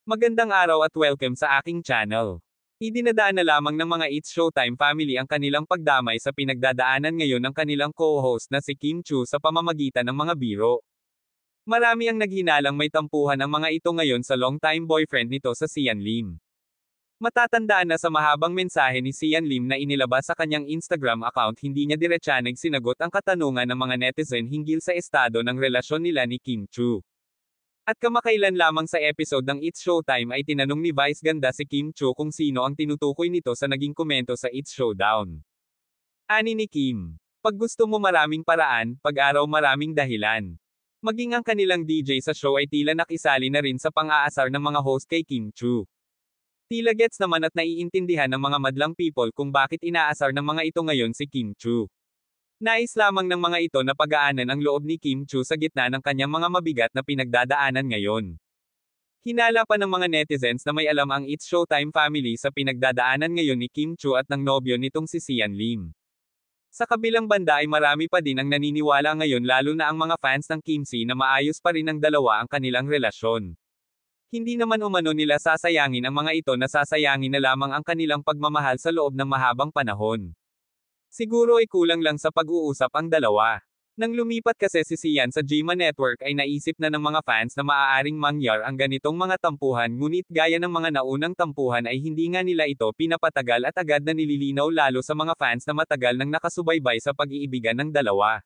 Magandang araw at welcome sa aking channel. Idinadaan na lamang ng mga It's Showtime family ang kanilang pagdamay sa pinagdadaanan ngayon ng kanilang co-host na si Kim Chu sa pamamagitan ng mga biro. Marami ang naghinalang may tampuhan ang mga ito ngayon sa long-time boyfriend nito sa Sian Lim. Matatandaan na sa mahabang mensahe ni Sian Lim na inilabas sa kanyang Instagram account, hindi niya diretsanang sinagot ang katanungan ng mga netizen hinggil sa estado ng relasyon nila ni Kim Chu. At kamakailan lamang sa episode ng It's Showtime ay tinanong ni Vice Ganda si Kim Chu kung sino ang tinutukoy nito sa naging komento sa It's Showdown. Ani ni Kim: "Pag gusto mo maraming paraan, pag-araw maraming dahilan." Maging ang kanilang DJ sa show ay tila nakisali na rin sa pang-aasar ng mga host kay Kim Chu. Tila gets naman at naiintindihan ng mga madlang people kung bakit inaasar ng mga ito ngayon si Kim Chu. Nais lamang ng mga ito na pagaanan ang loob ni Kim Chu sa gitna ng kanyang mga mabigat na pinagdadaanan ngayon. Hinala pa ng mga netizens na may alam ang It's Showtime family sa pinagdadaanan ngayon ni Kim Chu at ng nobyo nitong si Sian Lim. Sa kabilang banda ay marami pa din ang naniniwala ngayon, lalo na ang mga fans ng Kim C, na maayos pa rin ng dalawa ang kanilang relasyon. Hindi naman umano nila sasayangin ang mga ito, na sasayangin na lamang ang kanilang pagmamahal sa loob ng mahabang panahon. Siguro ay kulang lang sa pag-uusap ang dalawa. Nang lumipat kasi si Sian sa Gima Network ay naisip na ng mga fans na maaaring mangyar ang ganitong mga tampuhan, ngunit gaya ng mga naunang tampuhan ay hindi nga nila ito pinapatagal at agad na nililinaw lalo sa mga fans na matagal nang nakasubaybay sa pag-iibigan ng dalawa.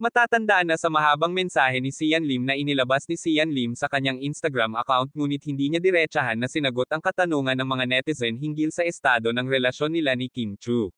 Matatandaan na sa mahabang mensahe ni Sian Lim na inilabas ni Sian Lim sa kanyang Instagram account, ngunit hindi niya diretsahan na sinagot ang katanungan ng mga netizen hinggil sa estado ng relasyon nila ni Kim Chu.